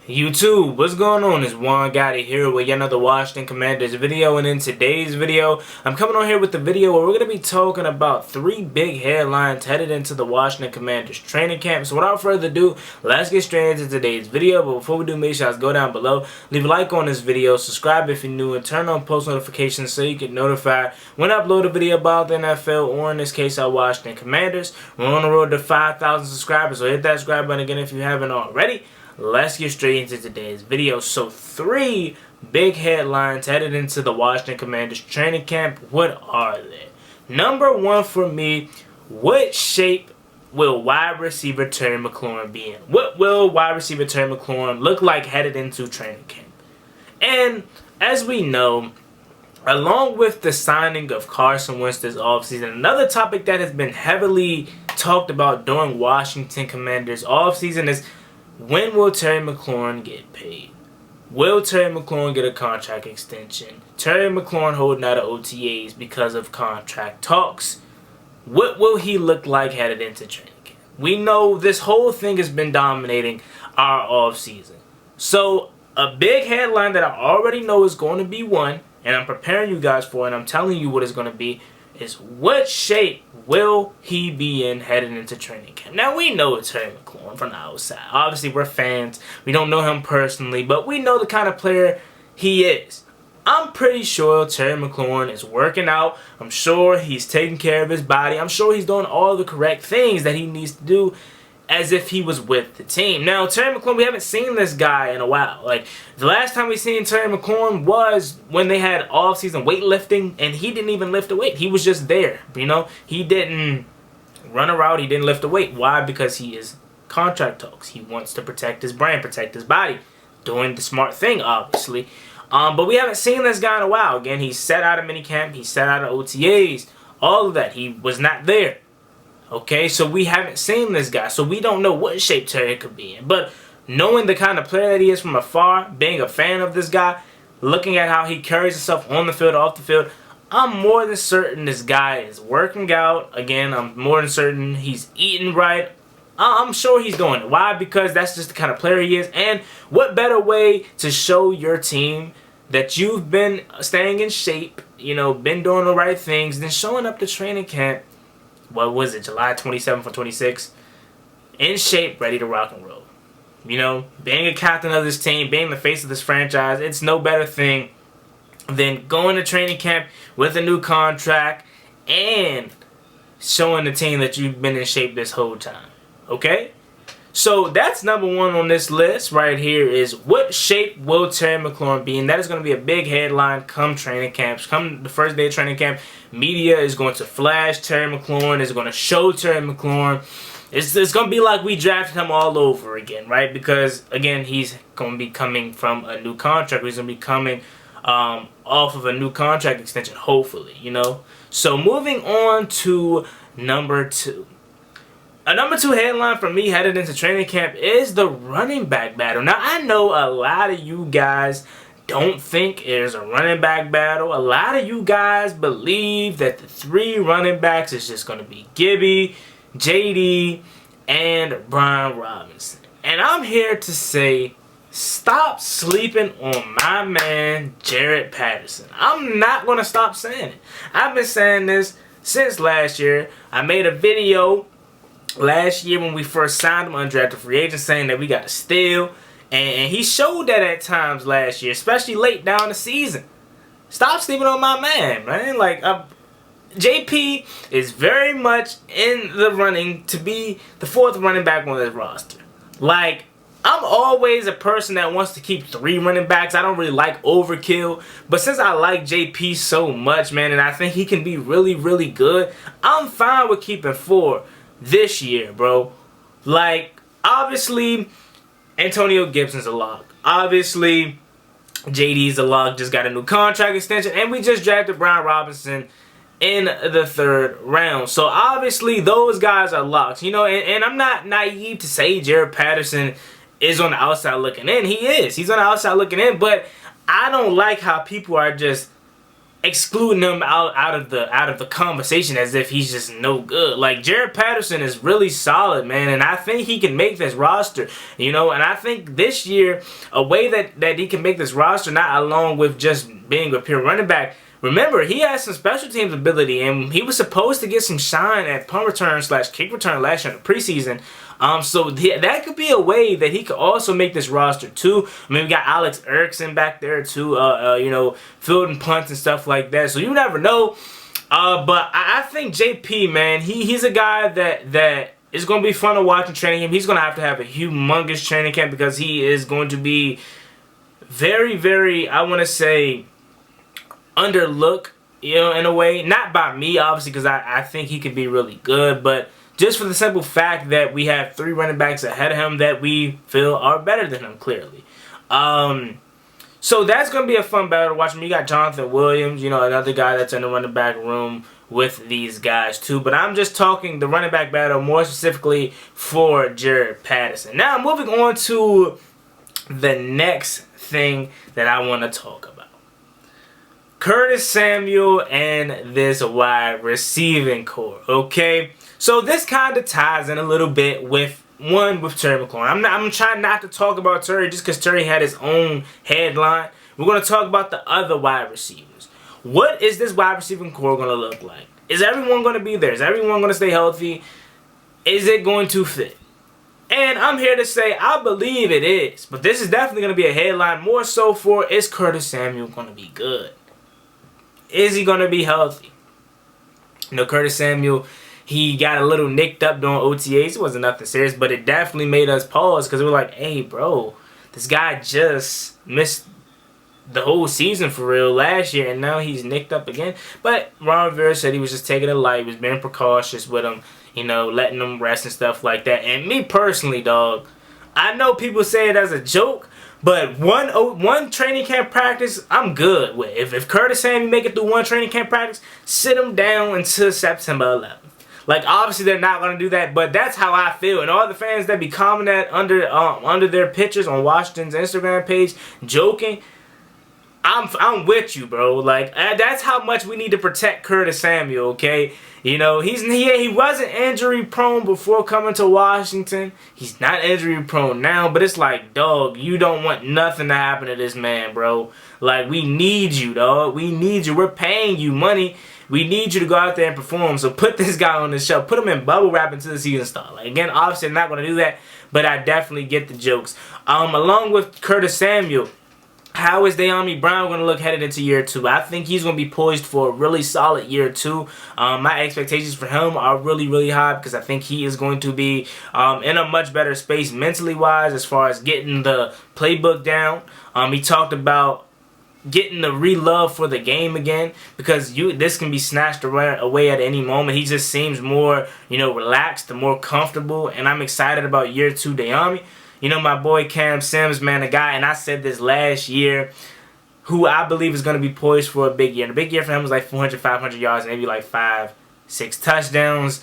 YouTube, what's going on? It's Juan Gotti here with yet another Washington Commanders video, and in today's video, I'm coming on here with the video where we're going to be talking about 3 big headlines headed into the Washington Commanders training camp. So without further ado, let's get straight into today's video. But before we do, make sure you go down below, leave a like on this video, subscribe if you're new, and turn on post notifications so you get notified when I upload a video about the NFL, or in this case, our Washington Commanders. We're on the road to 5,000 subscribers, so hit that subscribe button again if you haven't already. Let's get straight into today's video. So 3 big headlines headed into the Washington Commanders training camp. What are they? Number 1 for me, what shape will wide receiver Terry McLaurin be in? What will wide receiver Terry McLaurin look like headed into training camp? And as we know, along with the signing of Carson Wentz this offseason, another topic that has been heavily talked about during Washington Commanders offseason is, when will Terry McLaurin get paid? Will Terry McLaurin get a contract extension? Terry McLaurin holding out of OTAs because of contract talks. What will he look like headed into training camp? We know this whole thing has been dominating our offseason. So a big headline that I already know is going to be one, and I'm preparing you guys for it, and I'm telling you what it's going to be, is what shape will he be in heading into training camp? Now, we know it's Terry McLaurin from the outside. Obviously, we're fans. We don't know him personally, but we know the kind of player he is. I'm pretty sure Terry McLaurin is working out. I'm sure he's taking care of his body. I'm sure he's doing all the correct things that he needs to do as if he was with the team. Now, Terry McLaurin, we haven't seen this guy in a while. Like, the last time we seen Terry McLaurin was when they had off-season weightlifting, and he didn't even lift a weight. He was just there, you know? He didn't run a route. He didn't lift a weight. Why? Because he is contract talks. He wants to protect his brand, protect his body. Doing the smart thing, obviously. But we haven't seen this guy in a while. Again, he's set out of minicamp. He's set out of OTAs. All of that. He was not there. Okay, so we haven't seen this guy, so we don't know what shape Terry could be in. But knowing the kind of player that he is from afar, being a fan of this guy, looking at how he carries himself on the field, off the field, I'm more than certain this guy is working out. Again, I'm more than certain he's eating right. I'm sure he's doing it. Why? Because that's just the kind of player he is. And what better way to show your team that you've been staying in shape, you know, been doing the right things, than showing up to training camp, what was it, July 27th or 26th, in shape, ready to rock and roll. You know, being a captain of this team, being the face of this franchise, it's no better thing than going to training camp with a new contract and showing the team that you've been in shape this whole time. Okay? So that's number 1 on this list right here, is what shape will Terry McLaurin be in? That is going to be a big headline come training camps. Come the first day of training camp, media is going to flash Terry McLaurin, is going to show Terry McLaurin. It's going to be like we drafted him all over again, right? Because, again, he's going to be coming from a new contract. He's going to be coming off of a new contract extension, hopefully, you know? So moving on to number 2. A number 2 headline for me headed into training camp is the running back battle. Now, I know a lot of you guys don't think there's a running back battle. A lot of you guys believe that the 3 running backs is just going to be Gibby, JD, and Brian Robinson. And I'm here to say, stop sleeping on my man, Jared Patterson. I'm not going to stop saying it. I've been saying this since last year. I made a video last year when we first signed him, undrafted free agent, saying that we got to steal. And he showed that at times last year, especially late down the season. Stop sleeping on my man. Like, JP is very much in the running to be the 4th running back on this roster. Like, I'm always a person that wants to keep 3 running backs. I don't really like overkill. But since I like JP so much, man, and I think he can be really, really good, I'm fine with keeping 4 this year, bro. Like, obviously, Antonio Gibson's a lock. Obviously, JD's a lock. Just got a new contract extension. And we just drafted Brian Robinson in the 3rd round. So, obviously, those guys are locks. You know, and I'm not naive to say Jared Patterson is on the outside looking in. He is. He's on the outside looking in. But I don't like how people are just excluding him out of the conversation as if he's just no good. Like, Jared Patterson is really solid, man, and I think he can make this roster, you know. And I think this year, a way that he can make this roster, not along with just being a pure running back. Remember, he has some special teams ability, and he was supposed to get some shine at punt return / kick return last year in the preseason. So that could be a way that he could also make this roster too. I mean, we got Alex Erickson back there too, you know, fielding punts and stuff like that. So you never know. But I think JP, man, he's a guy that is going to be fun to watch in training camp. He's going to have a humongous training camp because he is going to be very, very, I want to say, underlooked, you know, in a way. Not by me, obviously, because I think he could be really good, but just for the simple fact that we have 3 running backs ahead of him that we feel are better than him, clearly. So that's going to be a fun battle to watch. I mean, you got Jonathan Williams, you know, another guy that's in the running back room with these guys too. But I'm just talking the running back battle more specifically for Jared Patterson. Now, moving on to the next thing that I want to talk about. Curtis Samuel and this wide receiving core, okay? So this kind of ties in a little bit with Terry McLaurin. I'm trying not to talk about Terry just because Terry had his own headline. We're going to talk about the other wide receivers. What is this wide receiving core going to look like? Is everyone going to be there? Is everyone going to stay healthy? Is it going to fit? And I'm here to say I believe it is. But this is definitely going to be a headline more so for, is Curtis Samuel going to be good? Is he going to be healthy? You know, Curtis Samuel, he got a little nicked up during OTAs. It wasn't nothing serious, but it definitely made us pause because we were like, hey, bro, this guy just missed the whole season for real last year, and now he's nicked up again. But Ron Rivera said he was just taking it light. He was being precautious with him, you know, letting him rest and stuff like that. And me personally, dog, I know people say it as a joke, but one training camp practice, I'm good with. If Curtis Samuel make it through one training camp practice, sit him down until September 11th. Like, obviously they're not going to do that, but that's how I feel. And all the fans that be commenting under their pictures on Washington's Instagram page, joking, I'm with you, bro. Like, that's how much we need to protect Curtis Samuel, okay? You know, he wasn't injury prone before coming to Washington. He's not injury prone now, but it's like, dog, you don't want nothing to happen to this man, bro. Like, we need you, dog. We need you. We're paying you money. We need you to go out there and perform. So put this guy on the show. Put him in bubble wrap until the season starts. Like, again, obviously I'm not going to do that, but I definitely get the jokes. Along with Curtis Samuel, how is Dyami Brown going to look headed into year 2? I think he's going to be poised for a really solid year 2. My expectations for him are really, really high because I think he is going to be in a much better space mentally wise as far as getting the playbook down. He talked about getting the re-love for the game again because this can be snatched away at any moment. He just seems more, you know, relaxed and more comfortable, and I'm excited about year 2 Dyami. You know, my boy Cam Sims, man, a guy, and I said this last year, who I believe is going to be poised for a big year. And a big year for him was like 400, 500 yards, maybe like 5, 6 touchdowns.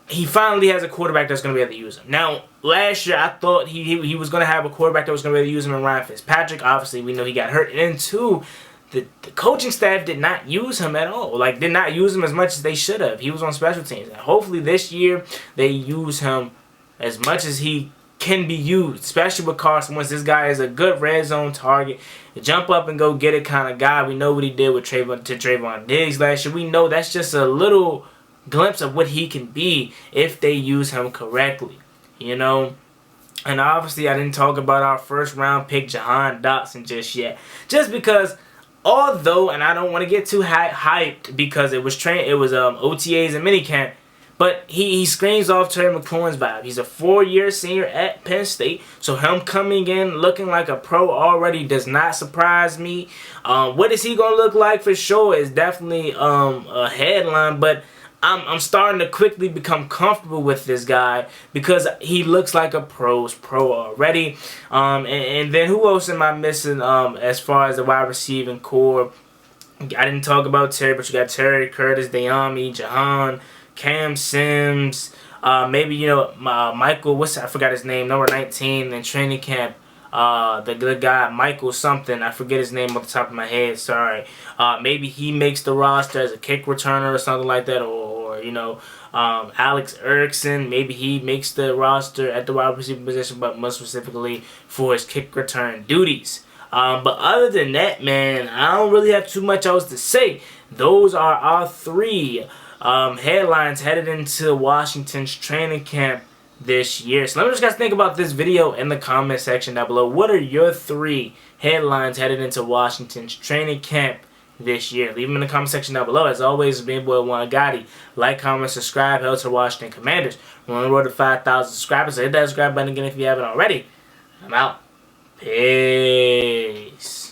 He finally has a quarterback that's going to be able to use him. Now, last year I thought he was going to have a quarterback that was going to be able to use him in Ryan Fitzpatrick. Obviously, we know he got hurt. And two, the coaching staff did not use him at all. Like, did not use him as much as they should have. He was on special teams. And hopefully this year they use him as much as he can be used, especially with Carson Wentz. This guy is a good red zone target, a jump up and go get it kind of guy. We know what he did with Trayvon Diggs last year. We know that's just a little glimpse of what he can be if they use him correctly, you know. And obviously I didn't talk about our first round pick Jahan Dotson just yet, just because although, and I don't want to get too hyped because it was OTAs and minicamp, but he screams off Terry McLaurin's vibe. He's a 4-year senior at Penn State, so him coming in looking like a pro already does not surprise me. What is he gonna look like for sure is definitely a headline, but I'm starting to quickly become comfortable with this guy because he looks like a pro already. And then who else am I missing as far as the wide receiving core? I didn't talk about Terry, but you got Terry, Curtis, Dyami, Jahan, Cam Sims, maybe, you know, Michael, I forgot his name, number 19 in training camp. the guy Michael something, I forget his name off the top of my head. Sorry. Maybe he makes the roster as a kick returner or something like that, or you know, Alex Erickson, maybe he makes the roster at the wide receiver position, but most specifically for his kick return duties. But other than that, man, I don't really have too much else to say. Those are our three headlines headed into Washington's training camp this year. So let me just guys think about this video in the comment section down below. What are your three headlines headed into Washington's training camp this year? Leave them in the comment section down below. As always, it's been boy Juangotti. Like, comment, subscribe. Help to Washington Commanders. We're on the road to 5,000 subscribers. So hit that subscribe button again if you haven't already. I'm out. Peace.